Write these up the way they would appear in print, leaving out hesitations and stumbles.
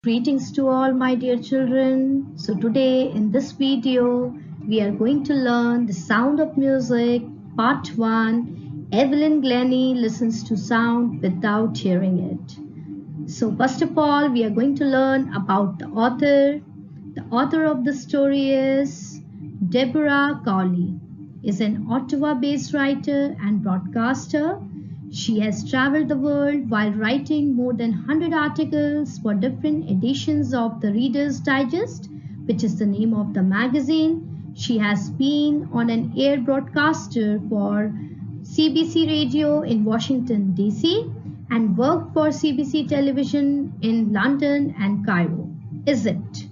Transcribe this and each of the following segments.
Greetings to all my dear children. So today in this video we are going to learn the sound of music part 1. Evelyn Glennie listens to sound without hearing it. So first of all we are going to learn about the author. The author of the story is Deborah Cowley. Is an Ottawa-based writer and broadcaster. She has traveled the world while writing more than 100 articles for different editions of the Reader's Digest, which is the name of the magazine. She has been on an air broadcaster for CBC Radio in Washington, D.C. and worked for CBC Television in London and Cairo. Is it?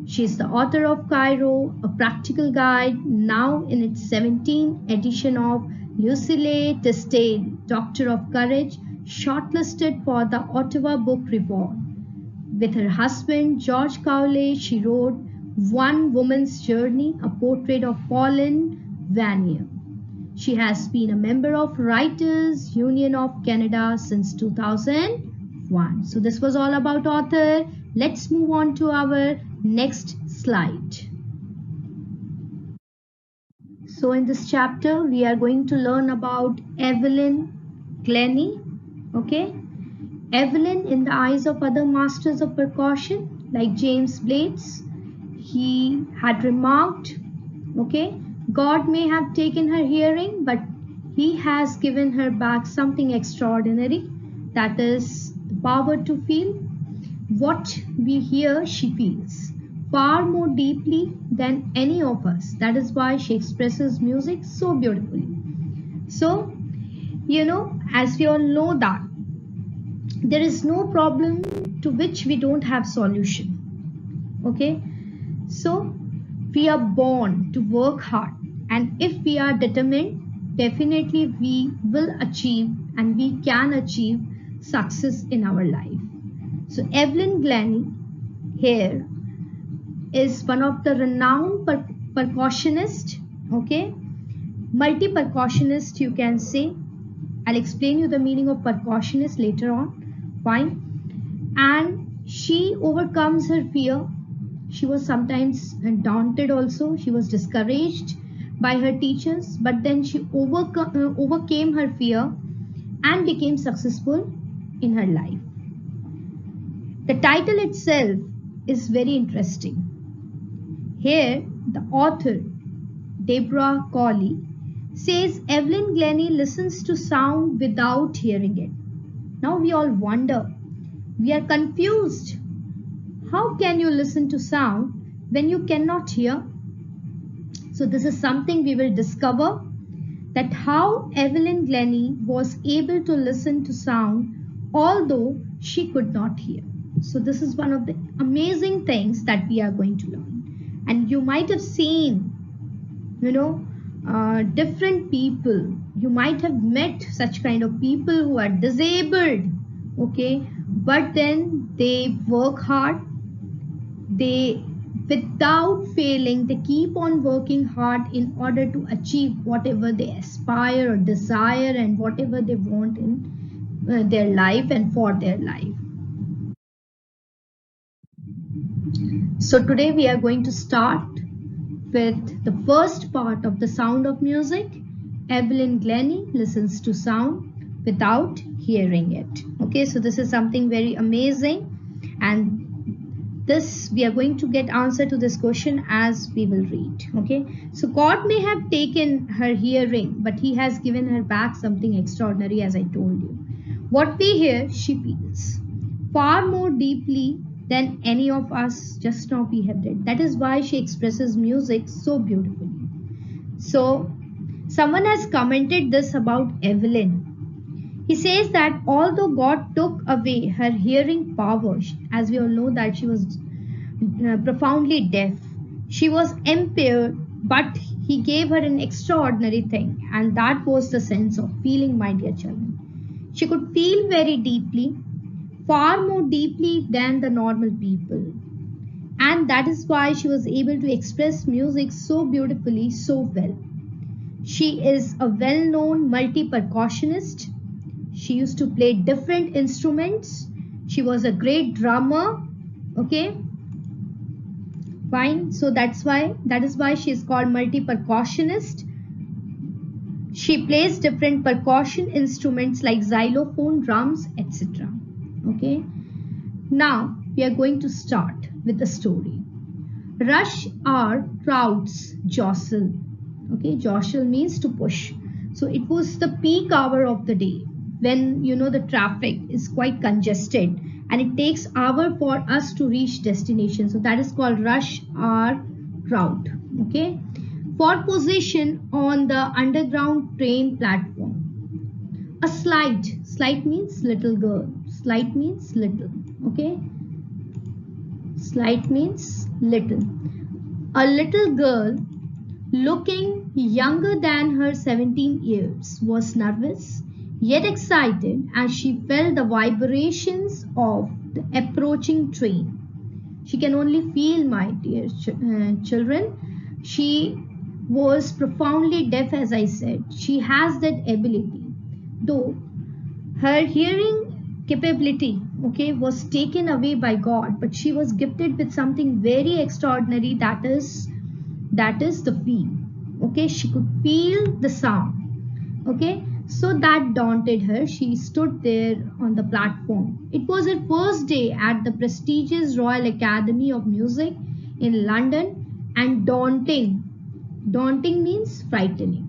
She is the author of Cairo, a practical guide, now in its 17th edition of Lucille Testate, Doctor of Courage, shortlisted for the Ottawa Book Reward. With her husband, George Cowley, she wrote One Woman's Journey, a portrait of Pauline Vanier. She has been a member of Writers Union of Canada since 2001. So this was all about author. Let's move on to our next slide. So in this chapter, we are going to learn about Evelyn Glennie. Okay, Evelyn, in the eyes of other masters of percussion like James Blades, he had remarked, okay, God may have taken her hearing, but he has given her back something extraordinary, that is the power to feel. What we hear, she feels far more deeply than any of us. That is why she expresses music so beautifully. So, as we all know that there is no problem to which we don't have solution. Okay, so we are born to work hard, and if we are determined, definitely we will achieve and we can achieve success in our life. So Evelyn Glennie here is one of the renowned percussionist, okay, multi-percussionist you can say. I'll explain you the meaning of percussionist later on, fine. And she overcomes her fear. She was sometimes daunted also. She was discouraged by her teachers, but then she overcame her fear and became successful in her life. The title itself is very interesting. Here, the author, Deborah Cowley, says Evelyn Glennie listens to sound without hearing it. Now we all wonder, we are confused. How can you listen to sound when you cannot hear? So this is something we will discover, that how Evelyn Glennie was able to listen to sound although she could not hear. So this is one of the amazing things that we are going to learn. And you might have seen, different people. You might have met such kind of people who are disabled, okay, but then they work hard. They, without failing, they keep on working hard in order to achieve whatever they aspire or desire and whatever they want in their life and for their life. So today we are going to start with the first part of the sound of music. Evelyn Glennie listens to sound without hearing it. Okay, so this is something very amazing, and this we are going to get answer to this question as we will read. Okay, so God may have taken her hearing, but he has given her back something extraordinary, as I told you. What we hear, she feels far more deeply than any of us just now we have read. That is why she expresses music so beautifully. So someone has commented this about Evelyn. He says that although God took away her hearing power, as we all know that she was profoundly deaf, she was impaired, but he gave her an extraordinary thing, and that was the sense of feeling, my dear children. She could feel very deeply, far more deeply than the normal people, and that is why she was able to express music so beautifully, so well. She is a well-known multi-percussionist. She used to play different instruments. She was a great drummer, Okay, fine. So that is why she is called multi-percussionist. She plays different percussion instruments like xylophone, drums, etc. Okay. Now we are going to start with the story. Rush hour crowds jostle. Okay, jostle means to push. So it was the peak hour of the day when the traffic is quite congested and it takes hour for us to reach destination. So that is called rush hour crowd. Okay, for position on the underground train platform. A slight means little girl. Slight means little. Okay, slight means little. A little girl looking younger than her 17 years was nervous yet excited as she felt the vibrations of the approaching train. She can only feel, my dear children. She was profoundly deaf, as I said. She has that ability. Though her hearing capability, okay, was taken away by God, but she was gifted with something very extraordinary, that is the feel. Okay, she could feel the sound. Okay, so that daunted her. She stood there on the platform. It was her first day at the prestigious Royal Academy of Music in London, and daunting means frightening.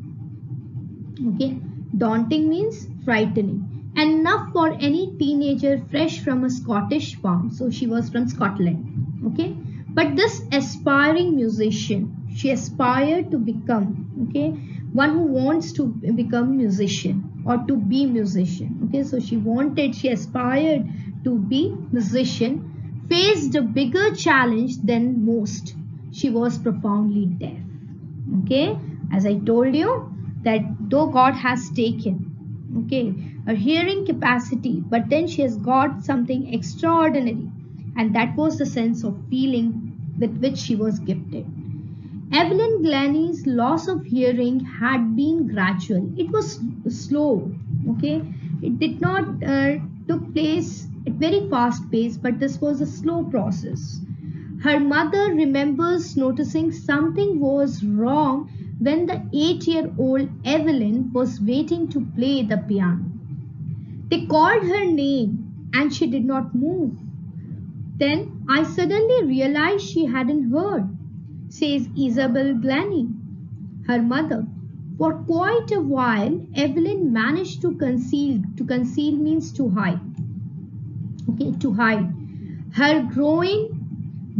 Okay, daunting means frightening, enough for any teenager fresh from a Scottish farm. So she was from Scotland. Okay, but this aspiring musician, she aspired to become, okay, one who wants to become musician or to be musician. Okay, so she aspired to be musician, faced a bigger challenge than most. She was profoundly deaf. Okay, as I told you, that though God has taken, okay, her hearing capacity, but then she has got something extraordinary, and that was the sense of feeling with which she was gifted. Evelyn Glennie's loss of hearing had been gradual. It was slow. Okay, it did not took place at very fast pace, but this was a slow process. Her mother remembers noticing something was wrong when the 8-year-old Evelyn was waiting to play the piano. They called her name and she did not move. Then I suddenly realized she hadn't heard, says Isabel Glennie, her mother. For quite a while, Evelyn managed to conceal. To conceal means to hide. Okay, to hide her growing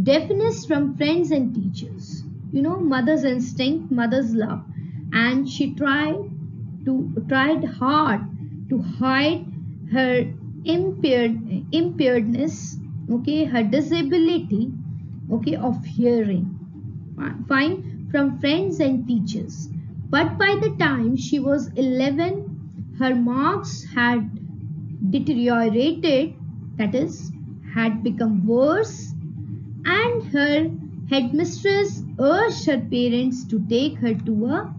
deafness from friends and teachers. Mother's instinct, mother's love, and she tried hard to hide her impairedness, okay, her disability, okay, of hearing, fine, from friends and teachers. But by the time she was 11, her marks had deteriorated, that is, had become worse, and her headmistress urged her parents to take her to a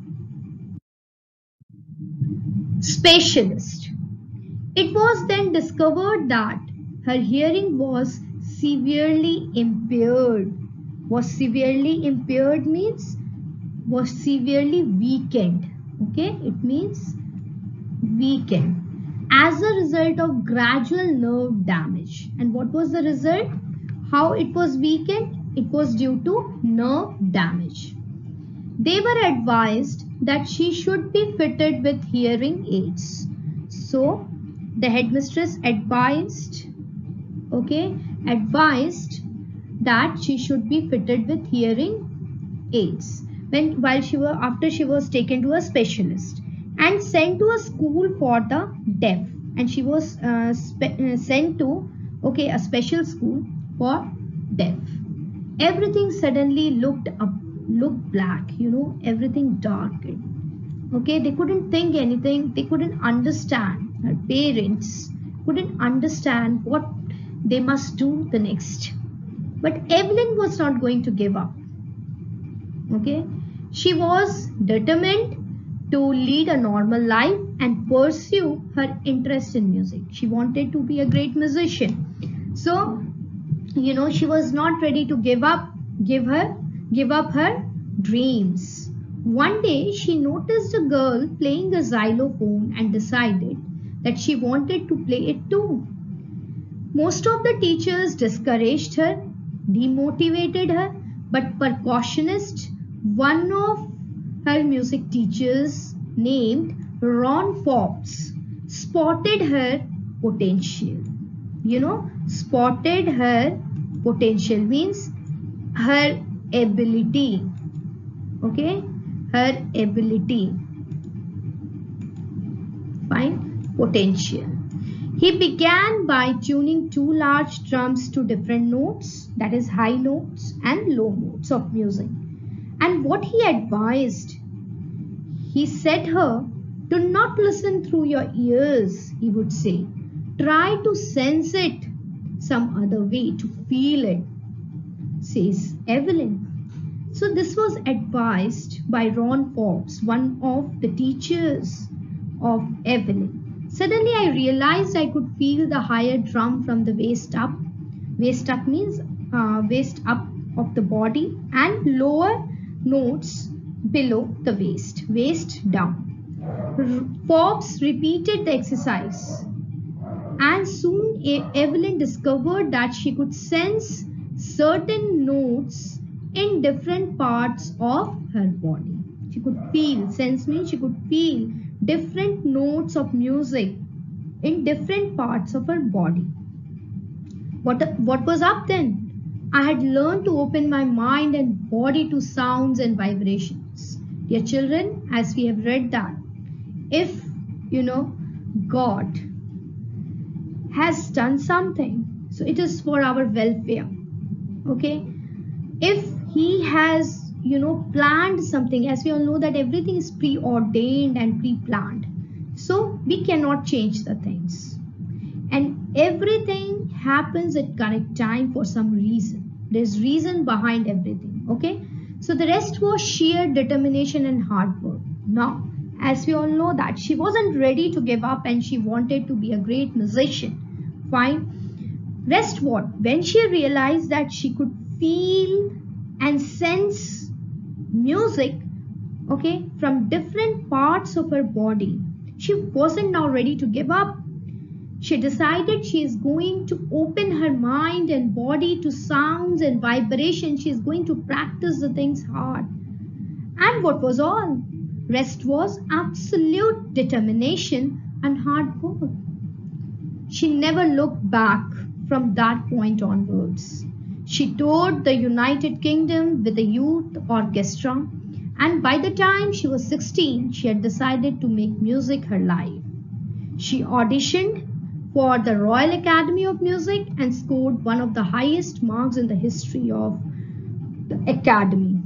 specialist. It was then discovered that her hearing was severely impaired. Was severely impaired means was severely weakened. Okay, it means weakened as a result of gradual nerve damage. And what was the result? How it was weakened? It was due to nerve damage. They were advised that she should be fitted with hearing aids. So the headmistress advised that she should be fitted with hearing aids after she was taken to a specialist and sent to a school for the deaf, and she was sent to a special school for deaf. Everything suddenly looked black, everything darkened. Okay, they couldn't think anything, they couldn't understand. Her parents couldn't understand what they must do the next. But Evelyn was not going to give up. Okay, she was determined to lead a normal life and pursue her interest in music. She wanted to be a great musician. So she was not ready to give up her dreams. One day she noticed a girl playing a xylophone and decided that she wanted to play it too. Most of the teachers discouraged her, demotivated her, but percussionist, one of her music teachers named Ron Forbes, spotted her potential. Spotted her potential means her ability. Okay, her ability. Fine, potential. He began by tuning two large drums to different notes, that is high notes and low notes of music. And what he advised, he said her, do not listen through your ears, he would say. Try to sense it some other way, to feel it, says Evelyn. So this was advised by Ron Forbes, one of the teachers of Evelyn. Suddenly I realized I could feel the higher drum from the waist up. Waist up means waist up of the body, and lower notes below the waist down. Forbes repeated the exercise, and soon Evelyn discovered that she could sense certain notes in different parts of her body. She could feel, sense means she could feel different notes of music in different parts of her body. What was up then? I had learned to open my mind and body to sounds and vibrations. Dear children, as we have read that, if God has done something, so it is for our welfare. Okay, if he has planned something, as we all know that everything is preordained and pre-planned, so we cannot change the things, and everything happens at correct time for some reason. There's reason behind everything. Okay, so the rest was sheer determination and hard work. Now, as we all know that she wasn't ready to give up and she wanted to be a great musician. Fine. Rest what? When she realized that she could feel and sense music, okay, from different parts of her body, she wasn't now ready to give up. She decided she is going to open her mind and body to sounds and vibrations. She is going to practice the things hard. And what was all? Rest was absolute determination and hard work. She never looked back from that point onwards. She toured the United Kingdom with a youth orchestra, and by the time she was 16, she had decided to make music her life. She auditioned for the Royal Academy of Music and scored one of the highest marks in the history of the Academy.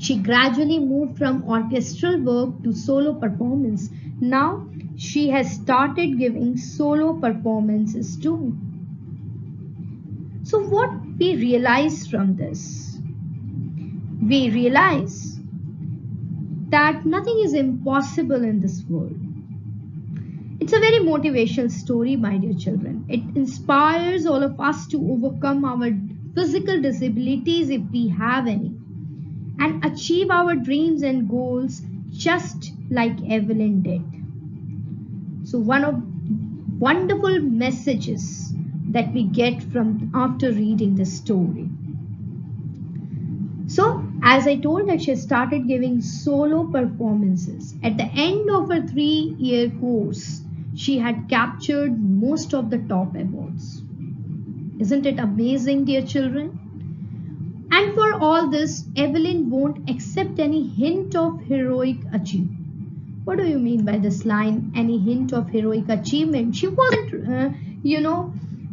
She gradually moved from orchestral work to solo performance. Now she has started giving solo performances too. So what we realize from this? We realize that nothing is impossible in this world. It's a very motivational story, my dear children. It inspires all of us to overcome our physical disabilities if we have any, and achieve our dreams and goals just like Evelyn did. So one of wonderful messages that we get from after reading this story. So as I told that she started giving solo performances. At the end of her 3-year course, she had captured most of the top awards. Isn't it amazing, dear children? And for all this, Evelyn won't accept any hint of heroic achievement. What do you mean by this line, any hint of heroic achievement? She wasn't,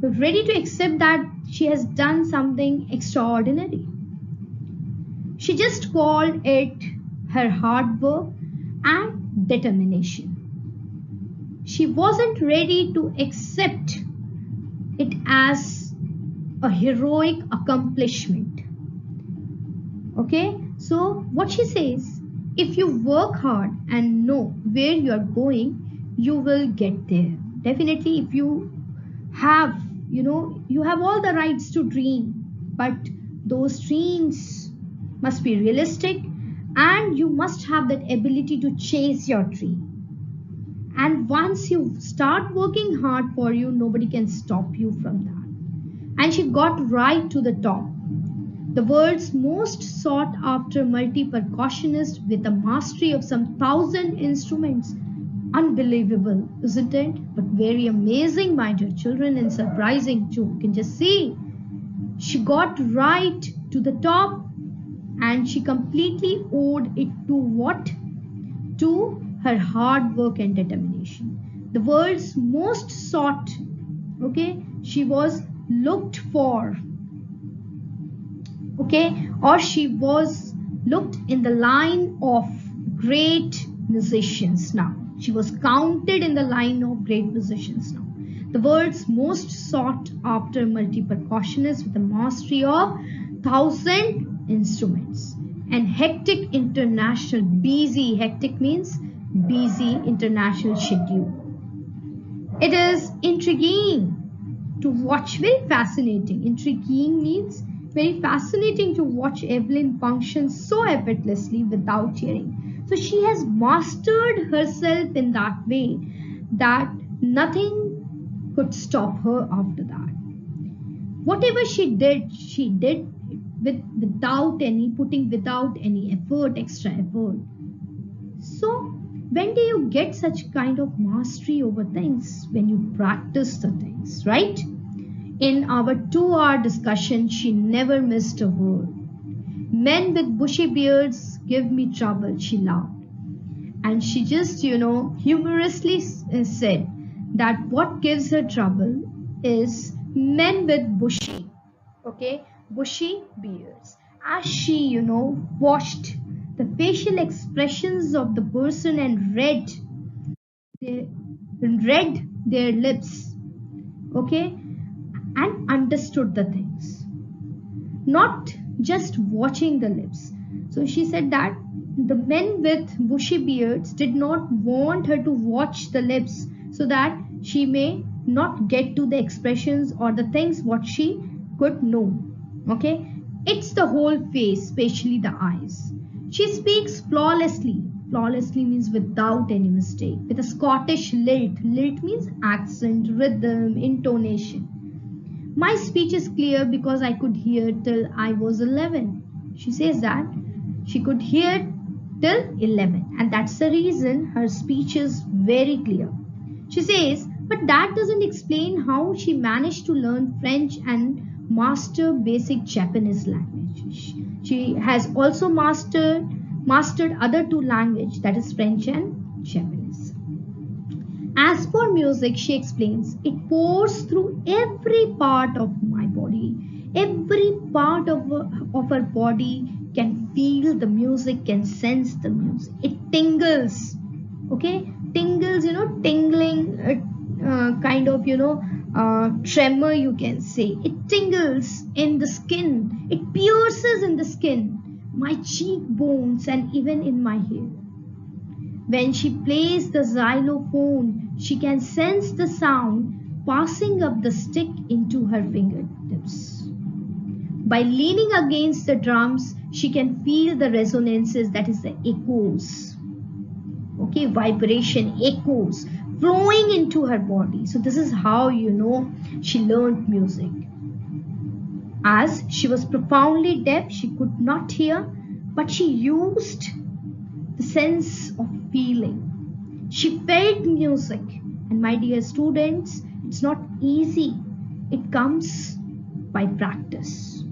ready to accept that she has done something extraordinary. She just called it her hard work and determination. She wasn't ready to accept it as a heroic accomplishment. Okay, so what she says, if you work hard and know where you are going, you will get there. Definitely, if you have you have all the rights to dream, but those dreams must be realistic, and you must have that ability to chase your dream. And once you start working hard for you, nobody can stop you from that. And she got right to the top. The world's most sought after multi-percussionist with a mastery of some 1,000 instruments. Unbelievable, isn't it? But very amazing, my dear children, and surprising too. You can just see. She got right to the top, and she completely owed it to what? To her hard work and determination. The world's most sought, okay? She was looked for, okay? Or she was looked in the line of great musicians now. She was counted in the line of great musicians now. The world's most sought after multi-percussionist with a mastery of 1,000 instruments. And hectic international, busy, hectic means busy international schedule. It is intriguing to watch, very fascinating. Intriguing means very fascinating to watch Evelyn function so effortlessly without hearing. So she has mastered herself in that way that nothing could stop her after that. Whatever she did without any effort, extra effort. So when do you get such kind of mastery over things? When you practice the things, right? In our 2-hour discussion, she never missed a word. Men with bushy beards give me trouble, she laughed. And she just, humorously said that what gives her trouble is men with bushy beards. As she, watched the facial expressions of the person and read their lips, okay, and understood the things, not just watching the lips. So she said that the men with bushy beards did not want her to watch the lips so that she may not get to the expressions or the things what she could know. Okay, it's the whole face, especially the eyes. She speaks flawlessly. Flawlessly means without any mistake, with a Scottish lilt. Lilt means accent, rhythm, intonation. My speech is clear because I could hear till I was 11. She says that she could hear till 11, and that's the reason her speech is very clear. She says, but that doesn't explain how she managed to learn French and master basic Japanese language. She has also mastered other 2 languages, that is French and Japanese. As for music, she explains, it pours through every part of my body. Every part of her body can feel the music, can sense the music. It tingles, okay? Tingles, tingling, kind of, tremor, you can say. It tingles in the skin. It pierces in the skin, my cheekbones, and even in my hair. When she plays the xylophone, she can sense the sound passing up the stick into her fingertips. By leaning against the drums, she can feel the resonances, that is the echoes. Okay, vibration, echoes flowing into her body. So this is how she learned music. As she was profoundly deaf, she could not hear, but she used the sense of feeling. She felt music. And my dear students, it's not easy. It comes by practice.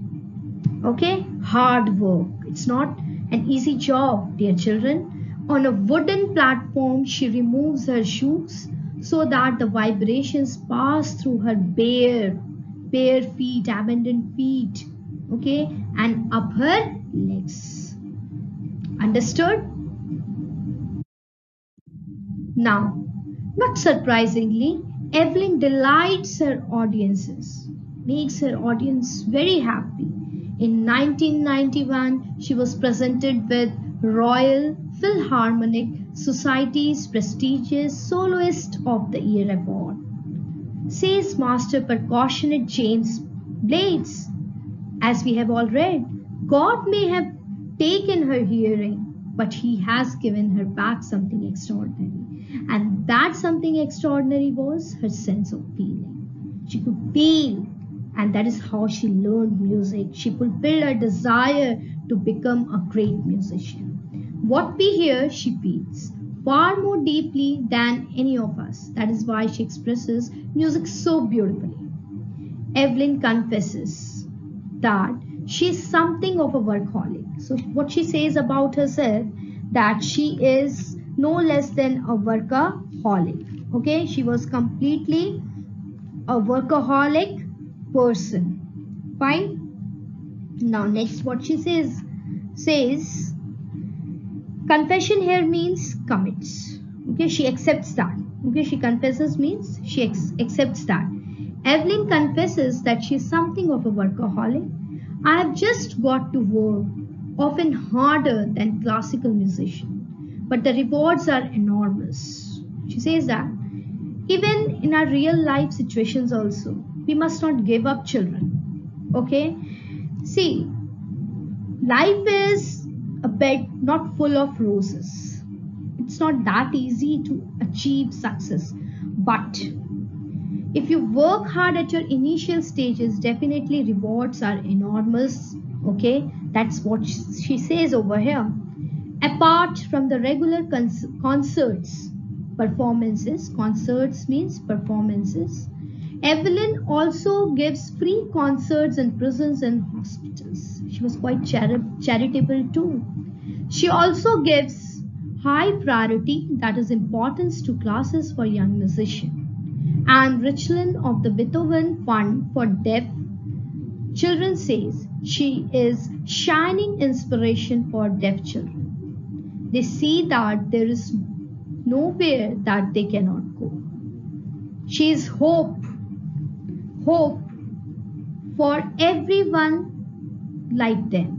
Okay, hard work. It's not an easy job, dear children. On a wooden platform, she removes her shoes so that the vibrations pass through her bare feet, abandoned feet, okay, and up her legs. Understood? Now, not surprisingly, Evelyn delights her audiences, makes her audience very happy. In 1991, she was presented with Royal Philharmonic Society's prestigious Soloist of the Year award. says Master Percussionist James Blades. As we have all read, God may have taken her hearing, but He has given her back something extraordinary. And that something extraordinary was her sense of feeling. She could feel, and that is how she learned music. She fulfilled her desire to become a great musician. What we hear, she feels far more deeply than any of us. That is why she expresses music so beautifully. Evelyn confesses that she is something of a workaholic. So what she says about herself, that she is no less than a workaholic. Okay, she was completely a workaholic person. Fine. Now next what she says confession here means commits. Okay, she accepts that. Okay, she confesses means she accepts that. Evelyn confesses that she is something of a workaholic. I have just got to work, often harder than classical musician, but the rewards are enormous. She says that even in our real life situations also, we must not give up, children. Okay, see, life is a bed not full of roses. It's not that easy to achieve success, but if you work hard at your initial stages, definitely rewards are enormous. Okay, that's what she says over here. Apart from the regular concerts means performances. Evelyn also gives free concerts in prisons and hospitals. She was quite charitable too. She also gives high priority, that is importance, to classes for young musicians. And Richland of the Beethoven Fund for Deaf Children says she is shining inspiration for deaf children. They see that there is nowhere that they cannot go. She is hope for everyone like them.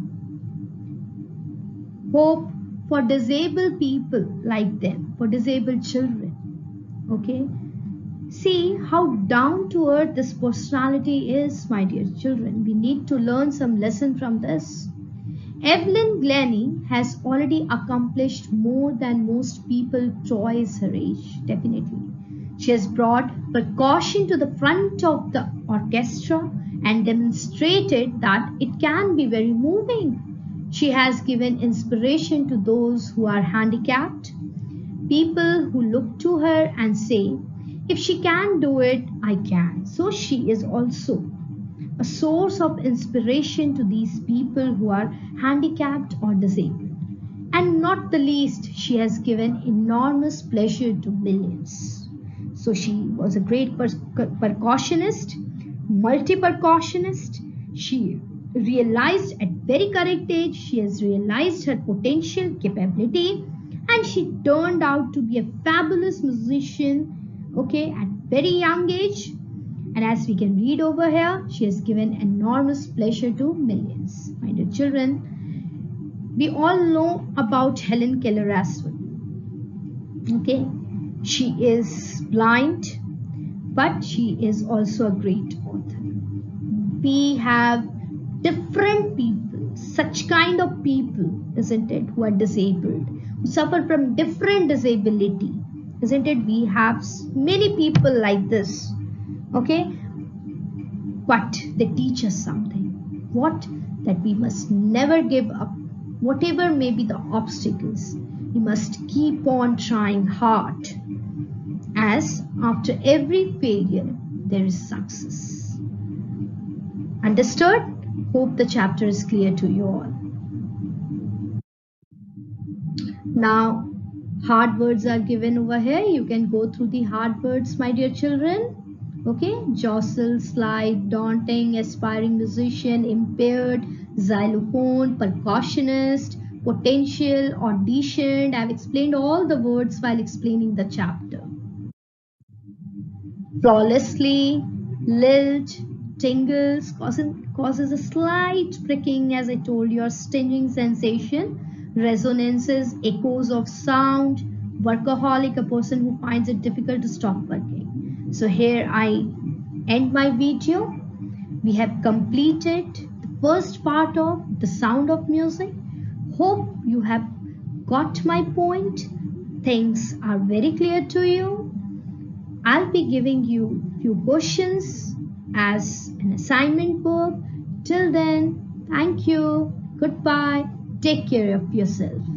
Hope for disabled people like them, for disabled children. Okay? See how down to earth this personality is, my dear children. We need to learn some lesson from this. Evelyn Glennie has already accomplished more than most people twice her age, definitely. She has brought percussion to the front of the orchestra and demonstrated that it can be very moving. She has given inspiration to those who are handicapped, people who look to her and say, if she can do it, I can. So she is also a source of inspiration to these people who are handicapped or disabled. And not the least, she has given enormous pleasure to millions. So she was a great percussionist, multi-percussionist. She realized at very correct age, she has realized her potential capability, and she turned out to be a fabulous musician, okay, at very young age. And as we can read over here, she has given enormous pleasure to millions. My dear children, we all know about Helen Keller as well. Okay, she is blind, but she is also a great author. We have different people, such kind of people, isn't it, who are disabled, who suffer from different disability, isn't it? We have many people like this. Okay, but they teach us something. What? That we must never give up. Whatever may be the obstacles, we must keep on trying hard, as after every failure there is success. Understood? Hope the chapter is clear to you all. Now hard words are given over here. You can go through the hard words, my dear children. Okay, jostle, slide, daunting, aspiring musician, impaired, xylophone, percussionist, potential, auditioned. I've explained all the words while explaining the chapter. Flawlessly, lilt, tingles, causes a slight pricking, as I told you, or stinging sensation, resonances, echoes of sound, workaholic, a person who finds it difficult to stop working. So here I end my video. We have completed the first part of The Sound of Music. Hope you have got my point. Things are very clear to you. I'll be giving you few questions as an assignment book. Till then, thank you. Goodbye. Take care of yourself.